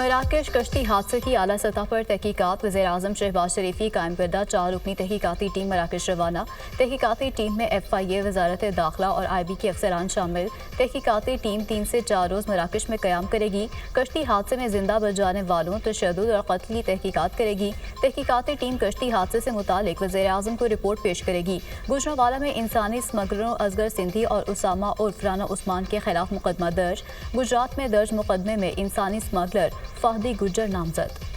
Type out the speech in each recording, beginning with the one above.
मराकश कश्ती हादसे की आला सतह पर तहकीकात। वज़ीर-ए-आज़म शहबाज शरीफ की कायम करदा 4 रुकनी तहकीकाती टीम मराकश रवाना। तहकीकाती टीम में FIA, वजारत दाखिला और IB के अफसरान शामिल। तहकीकाती टीम 3 से 4 रोज़ मराकश में क़याम करेगी। कश्ती हादसे में जिंदा बच जाने वालों, तशद्दुद और कत्ल की तहकीकात करेगी। तहकीकाती टीम कश्ती हादसे से मुतालिक वज़ीर-ए-आज़म को रिपोर्ट पेश करेगी। गुजरांवाला में इंसानी स्मगलरों असगर सिंधी और उसामा उर्फ राना उस्मान के खिलाफ मुकदमा दर्ज। गुजरात में दर्ज मुकदमे में इंसानी स्मगलर फहदी गुज्जर नामजद।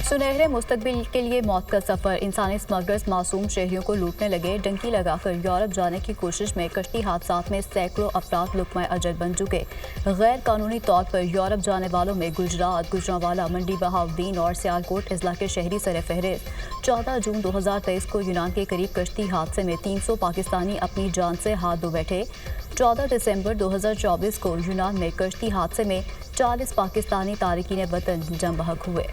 सुनहरे मुस्तकबिल के लिए मौत का सफर। इंसानी स्मगलर्स मासूम शहरियों को लूटने लगे। डंकी लगाकर यूरोप जाने की कोशिश में कश्ती हादसात में सैकड़ों अफराद लुक़मा अजल बन चुके। गैर कानूनी तौर पर यूरोप जाने वालों में गुजरात, गुजरांवाला, मंडी बहाउद्दीन और सियालकोट अजला के शहरी सरफहरिस्त। 14 जून 2023 को यूनान के करीब कश्ती हादसे में 300 पाकिस्तानी अपनी जान से हाथ धो बैठे। 14 दिसंबर 2024 को यूनान में कश्ती हादसे में 40 पाकिस्तानी तारिकीन वतन जम बहक हुए।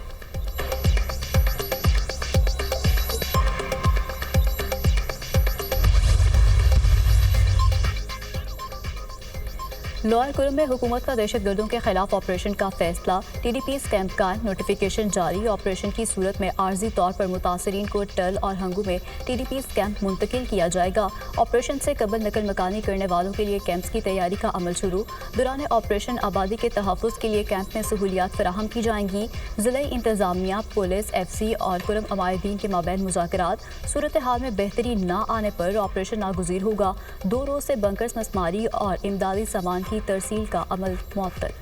लोअर कुरम में हुकूमत का दहशतगर्दों के खिलाफ ऑपरेशन का फैसला। TDP's कैंप का नोटिफिकेशन जारी। ऑपरेशन की सूरत में आर्जी तौर पर मुतासरीन को टल और हंगू में TDP's कैंप मुंतकिल किया जाएगा। ऑपरेशन से कबल नकल मकानी करने वालों के लिए कैंप्स की तैयारी का अमल शुरू। दौरान ऑपरेशन आबादी के तहफ़्फ़ुज़ के लिए कैंप में सहूलियात फराहम की जाएंगी। ज़िला इंतज़ामिया, पुलिस, FC और कुरम अमायदीन के माबैन मुज़ाकरात। सूरत हाल में बेहतरी न आने पर ऑपरेशन नागुज़ीर होगा। 2 रोज़ से बंकर्स मसमारी और इमदादी सामान की तरसील का अमल मुअत्तल।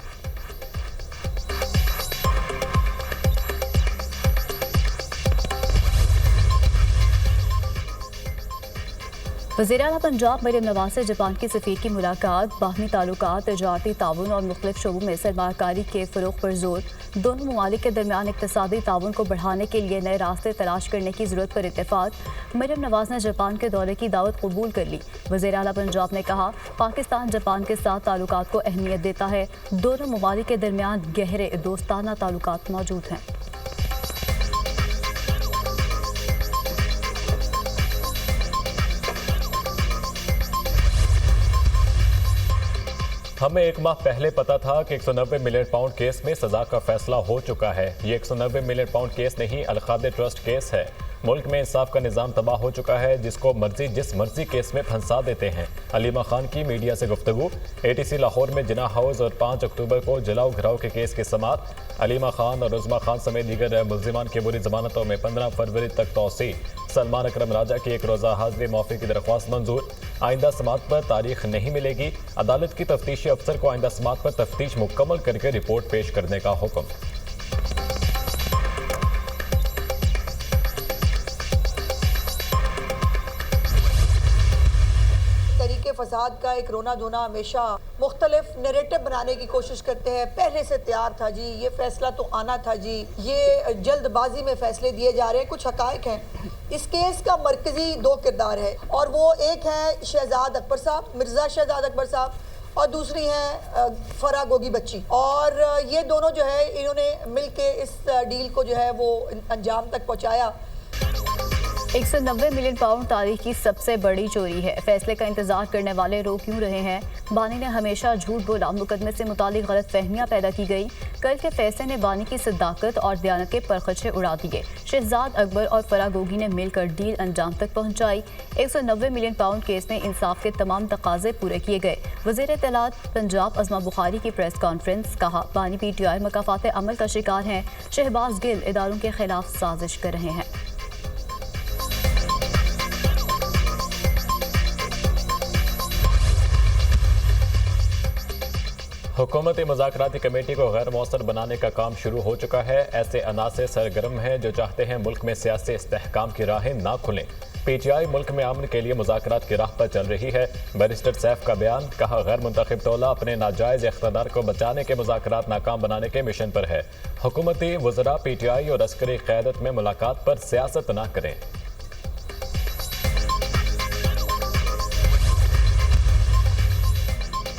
वज़ीर-ए-आला पंजाब मरियम नवाज से जापान के सफ़ीर की मुलाकात। बाहमी ताल्लुकात, तजारती ताउन और मुख्तलिफ शोबों में सरमाकारी के फ़रोग़ पर जोर। दोनों ममालिक के दरमियान इक़्तिसादी ताउन को बढ़ाने के लिए नए रास्ते तलाश करने की ज़रूरत पर इत्तेफ़ाक़। मरियम नवाज ने जापान के दौरे की दावत कबूल कर ली। वज़ीर-ए-आला पंजाब ने कहा, पाकिस्तान जापान के साथ ताल्लुकात को अहमियत देता है। दोनों ममालिक के दरमियान गहरे दोस्ताना ताल्लुकात मौजूद हैं। हमें 1 माह पहले पता था कि 190 मिलियन पाउंड केस में सजा का फैसला हो चुका है। ये 190 मिलियन पाउंड केस नहीं, अलखादे ट्रस्ट केस है। मुल्क में इंसाफ का निज़ाम तबाह हो चुका है, जिसको मर्जी जिस मर्जी केस में फंसा देते हैं। अलीमा खान की मीडिया से गुफ्तगू। ATC लाहौर में जिना हाउस और 5 अक्टूबर को जलाओ घराव के केस की समात। अलीमा खान और उज़मा खान समेत दीगर मुल्ज़िमान की बुरी जमानतों में 15 फरवरी तक तौसी। सलमान अकरम राजा की 1 रोज़ा हाज़िरी मौफ़ी की दरख्वास्त मंजूर। आइंदा समात पर तारीख नहीं मिलेगी। अदालत की तफ्तीशी अफसर को आइंदा समात पर तफ्तीश मुकम्मल करके रिपोर्ट पेश करने का हुक्म। फसाद का एक रोना धोना हमेशा मुख्तलिफ नैरेटिव बनाने की कोशिश करते हैं। पहले से तैयार था जी, ये फैसला तो आना था जी, ये जल्दबाजी में फैसले दिए जा रहे हैं। कुछ हकायक हैं। इस केस का मरकजी 2 किरदार है और वो एक है शहजाद अकबर साहब, मिर्ज़ा शहजाद अकबर साहब, और दूसरी हैं फरा गोगी बच्ची। और ये दोनों जो है इन्होंने मिल के इस डील को जो है वो अंजाम तक पहुँचाया। 190 मिलियन पाउंड तारीख की सबसे बड़ी चोरी है। फैसले का इंतजार करने वाले रो क्यों रहे हैं? बानी ने हमेशा झूठ बोला। मुकदमे से मुतालिक गलत फहमियाँ पैदा की गई। कल के फैसले ने बानी की सदाकत और दयानत के परखचे उड़ा दिए। शहजाद अकबर और फरा गोगी ने मिलकर डील अंजाम तक पहुँचाई। 190 मिलियन पाउंड केस में इंसाफ के तमाम तकाजे पूरे किए गए। वज़ीर इत्तलात पंजाब अज़मा बुखारी की प्रेस कॉन्फ्रेंस। कहा, बानी PTI मकाफात अमल का शिकार हैं। शहबाज गिल इदारों के खिलाफ साजिश कर रहे हैं। हुकूमती मुज़ाकराती कमेटी को गैर मौसर बनाने का काम शुरू हो चुका है। ऐसे अनासे सरगर्म हैं जो चाहते हैं मुल्क में सियासी इस्तेहकाम की राहें ना खुलें। PTI मुल्क में अमन के लिए मुज़ाकरात की राह पर चल रही है। बैरिस्टर सैफ का बयान। कहा, गैर मुंतखब टोला अपने नाजायज़ इख्तियार को बचाने के मुज़ाकरात नाकाम बनाने के मिशन पर है। हुकूमती वज़रा PTI और अस्करी क़यादत में मुलाकात पर सियासत ना करें।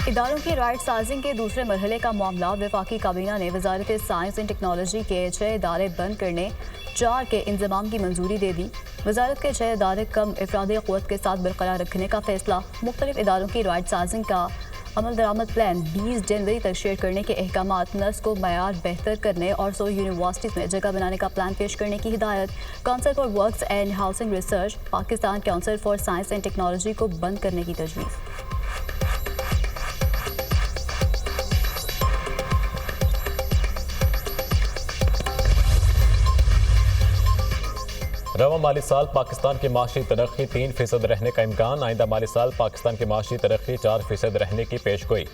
इदारों की राइट साइजिंग के दूसरे मरहले का मामला। वफाकी काबीना ने वजारत साइंस एंड टेक्नोलॉजी के 6 इदारे बंद करने, 4 के इंजमाम की मंजूरी दे दी। वजारत के 6 इदारे कम अफराद क़ुव्वत के साथ बरकरार रखने का फैसला। मुख्तलिफ इदारों की राइट साजिंग का अमल दरामद प्लान 20 जनवरी तक शेयर करने के अहकामात। नर्स को मयार बेहतर करने और 100 यूनिवर्सिटीज़ में जगह बनाने का प्लान पेश करने की हिदायत। Council for works and housing research Pakistan council for science and technology को बंद करने की तजवीज़। रवा माली साल पाकिस्तान की माशी तरक्की 3% रहने का इम्कान। आइंदा माली साल पाकिस्तान की माशी तरक्की 4% रहने की पेशगोई।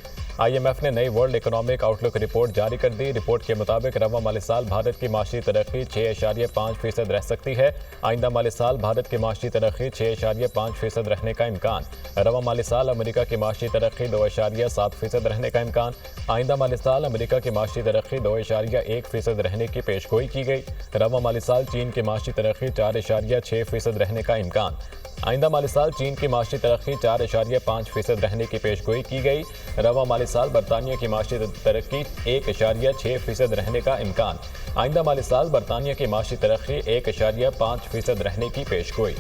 IMF ने नई वर्ल्ड इकोनॉमिक आउटलुक रिपोर्ट जारी कर दी। रिपोर्ट के मुताबिक रवा माली साल भारत की माशी तरक्की 6.5% रह सकती है। आइंदा माली साल भारत की माशी तरक्की 6.5% रहने का इम्कान। रवा माली साल अमेरिका की माशी तरक्की 2.7% रहने का इम्कान। आइंदा माली साल अमेरिका की माशी तरक्की 2.1% रहने की पेशगोई की गई। रवा माली साल चीन की माशी तरक्की 4.6% रहने का इम्कान। आइंदा माली साल चीन की माशी तरक्की 4.5% रहने की पेशगोई की गई। रवा माली साल बरतानिया की माशी तरक्की 1.6% रहने का इम्कान। आइंदा माली साल बरतानिया की माशी तरक्की 1.5% रहने की पेशगोई।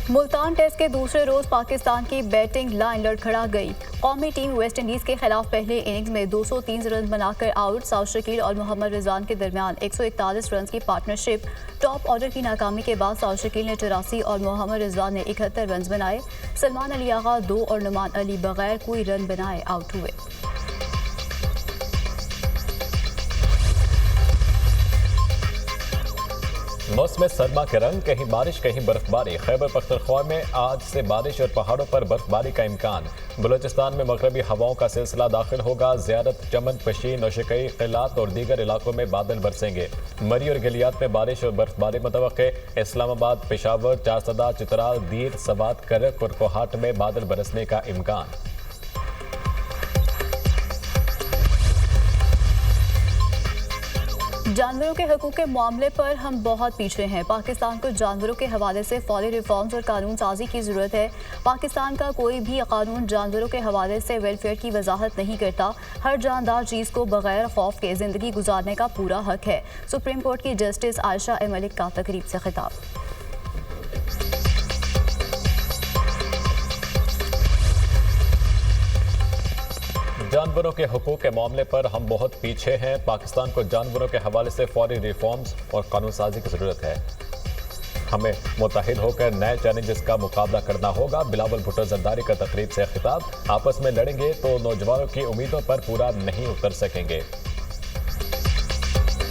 मुल्तान टेस्ट के दूसरे रोज पाकिस्तान की बैटिंग लाइन लड़खड़ा गई। कौमी टीम वेस्ट इंडीज के खिलाफ पहले इनिंग्स में 203 रन बनाकर आउट। साउथ शकील और मोहम्मद रिजवान के दरमियान 141 रन की पार्टनरशिप। टॉप ऑर्डर की नाकामी के बाद साउथ शकील ने 84 और मोहम्मद रिजवान ने 71 रन बनाए। सलमान अली आगा 2 और नुमान अली बगैर कोई रन बनाए आउट हुए। मौसम सरमा के रंग, कहीं बारिश कहीं बर्फबारी। खैबर पख्तूनख्वा में आज से बारिश और पहाड़ों पर बर्फबारी का इम्कान। बलूचिस्तान में मगरबी हवाओं का सिलसिला दाखिल होगा। ज़ियारत, चमन, पशीन, नौशकई, किलात और दीगर इलाकों में बादल बरसेंगे। मरी और गलियात में बारिश और बर्फबारी मुतवक्के। इस्लामाबाद, पेशावर, चारसदा, चित्राल, दीर, सवात, करक और कोहाट में बादल बरसने का इम्कान। जानवरों के हकूक़ के मामले पर हम बहुत पीछे हैं। पाकिस्तान को जानवरों के हवाले से फौरी रिफॉर्म्स और कानून साजी की ज़रूरत है। पाकिस्तान का कोई भी कानून जानवरों के हवाले से वेलफेयर की वजाहत नहीं करता। हर जानदार चीज़ को बगैर खौफ के ज़िंदगी गुजारने का पूरा हक है। सुप्रीम कोर्ट की जस्टिस आयशा ए मलिक का तकरीब से खिताब। जानवरों के हकूक़ के मामले पर हम बहुत पीछे हैं। पाकिस्तान को जानवरों के हवाले से फौरी रिफॉर्म्स और कानून साजी की ज़रूरत है। हमें मुत्तहिद होकर नए चैलेंजेस का मुकाबला करना होगा। बिलावल भुट्टो जरदारी का तकरीब से खिताब। आपस में लड़ेंगे तो नौजवानों की उम्मीदों पर पूरा नहीं उतर सकेंगे।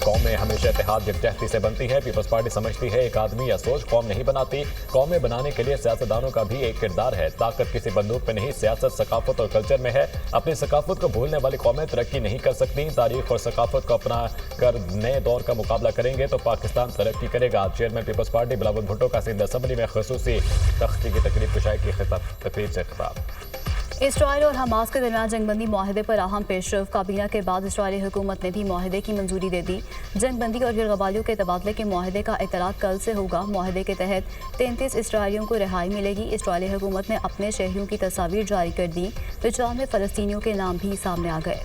कौमें हमेशा इत्तेहाद यकजहती से बनती है। पीपल्स पार्टी समझती है एक आदमी या सोच कौम नहीं बनाती। कौमें बनाने के लिए सियासतदानों का भी एक किरदार है। ताकत किसी बंदूक पे नहीं, सियासत, सकाफत और कल्चर में है। अपनी सकाफत को भूलने वाली कौमें तरक्की नहीं कर सकती। तारीख और सकाफत को अपना कर नए दौर का मुकाबला करेंगे तो पाकिस्तान तरक्की करेगा। चेयरमैन पीपल्स पार्टी बिलावल भुट्टो का सिंध असम्बली में खसूसी तख्ती की तकरीब कुशाई की तकरीब से खिताब। इसराइल और हमास के दरमियान जंगबंदी माहदे पर अहम पेशरफ। काबीना के बाद इसराइली हुकूमत ने भी माहदे की मंजूरी दे दी। जंगबंदी और गिरगबालियों के तबादले के माहदे का इतलाक कल से होगा। माहदे के तहत 33 इसराइलियों को रिहाई मिलेगी। इसराइली हुकूमत ने अपने शहरियों की तस्वीर जारी कर दी। 95 फ़लस्तीनियों के नाम भी सामने आ गए।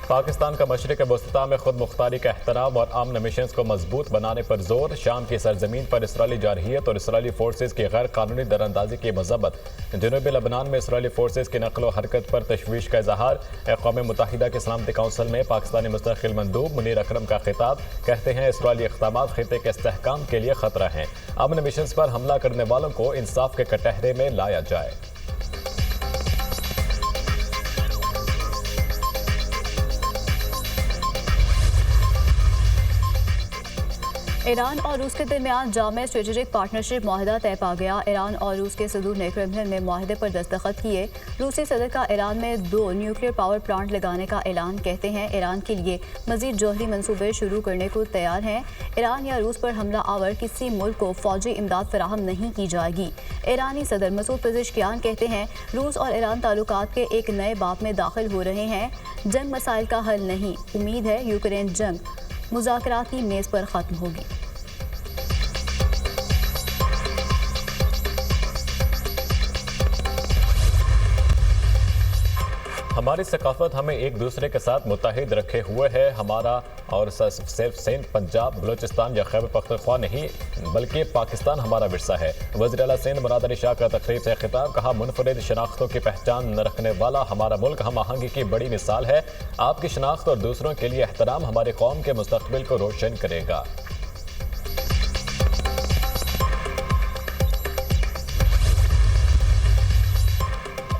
पाकिस्तान का मशरिक़ वस्ता में खुद मुख्तारी का एहतराम और अमन मिशन को मजबूत बनाने पर जोर। शाम की सरजमीन पर इसराइली जारहियत और इसराइली फोर्सेज की गैर कानूनी दरअंदाजी की मज़म्मत। जनूबी लबनान में इसराइली फोर्सेज की नकलो हरकत पर तशवीश का इजहार। अक़वाम मुत्तहिदा की सलामती कौंसिल में पाकिस्तानी मुस्तक़िल मंदूब मुनीर अकरम का खिताब। कहते हैं इसराइली इक़दामात ख़ित्ते के इस्तेहकाम के लिए ख़तरा हैं। अमन मिशन पर हमला करने वालों को इंसाफ के कटहरे में लाया जाए। ईरान और रूस के दरमियान जामे स्ट्रेटेजिक पार्टनरशिप माहिदा तय पा गया। ईरान और रूस के सदूर ने क्रेमलिन में माहिदे पर दस्तखत किए। रूसी सदर का ईरान में 2 न्यूक्लियर पावर प्लांट लगाने का ऐलान। कहते हैं ईरान के लिए मजीद जौहरी मनसूबे शुरू करने को तैयार हैं। ईरान या रूस पर हमला आवर किसी मुल्क को फौजी इमदाद फराहम नहीं की जाएगी। ईरानी सदर मसूद पेज़ेश्कियान कहते हैं रूस और ईरान ताल्लुकात के एक नए बाब में दाखिल हो रहे हैं। जंग मसाइल का हल नहीं, उम्मीद है यूक्रेन जंग मुज़ाकराती मेज़ पर ख़त्म होगी। हमारी सकाफत हमें एक दूसरे के साथ मुत्तहिद रखे हुए है। हमारा और सिर्फ सिंध, पंजाब, बलूचिस्तान या खैबर पख्तूनख्वा नहीं बल्कि पाकिस्तान हमारा विरसा है। वज़ीर आला सिंध मुराद अली शाह का तकरीब से खिताब, कहा मुनफरिद शनाख्तों की पहचान न रखने वाला हमारा मुल्क हम आहंगी की बड़ी मिसाल है। आपकी शनाख्त और दूसरों के लिए एहतराम हमारी कौम के मुस्तकबिल को रोशन करेगा।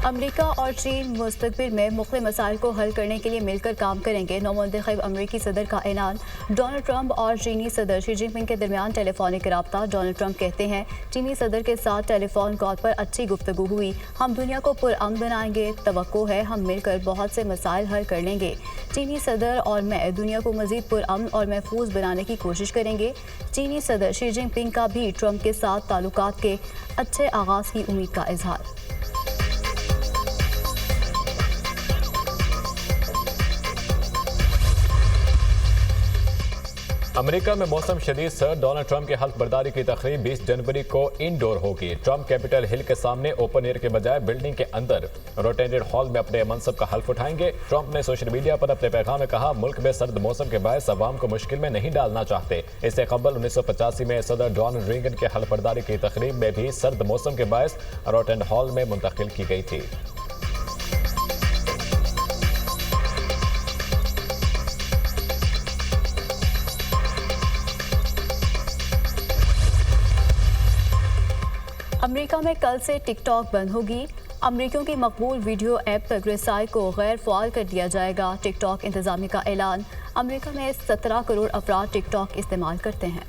अमेरिका और चीन मुस्तकबिल में मुख्तलिफ मसाइल को हल करने के लिए मिलकर काम करेंगे। नौमुंतखब अमरीकी सदर का ऐलान। डोनाल्ड ट्रंप और चीनी सदर शी जिनपिंग के दरमियान टेलीफोनिक रब्ता। डोनाल्ड ट्रंप कहते हैं चीनी सदर के साथ टेलीफोन कॉल पर अच्छी गुफ्तगू हुई। हम दुनिया को पुरअमन बनाएंगे। तवक्को है हम मिलकर बहुत से मसाइल हल कर लेंगे। चीनी सदर और मैं दुनिया को मजीद पुरअमन और महफूज बनाने की कोशिश करेंगे। चीनी सदर शी जिनपिंग का भी ट्रंप के साथ ताल्लुकात के अच्छे आगाज़ की उम्मीद का इजहार। अमेरिका में मौसम शदीद सर्द। डोनाल्ड ट्रंप की हल्फ बर्दारी की तकरीब 20 जनवरी को इंडोर होगी। ट्रंप कैपिटल हिल के सामने ओपन एयर के बजाय बिल्डिंग के अंदर रोटेटेड हॉल में अपने मनसब का हल्फ उठाएंगे। ट्रंप ने सोशल मीडिया पर अपने पैगाम में कहा मुल्क में सर्द मौसम के बायस अवाम को मुश्किल में नहीं डालना चाहते। इससे कबल 1985 में सदर डोनाल्ड रीगन के हल्फ बर्दारी की तकरीब में भी सर्द मौसम के बायस रोटेटेड हॉल में मुंतकिल की गई थी। अमेरिका में कल से टिकटॉक बंद होगी। अमेरिकियों की मकबूल वीडियो ऐप तक रसाई को गैर फ़ाल कर दिया जाएगा। टिकटॉक इंतजामिया का ऐलान। अमेरिका में 17 करोड़ अफराद टिकटॉक इस्तेमाल करते हैं।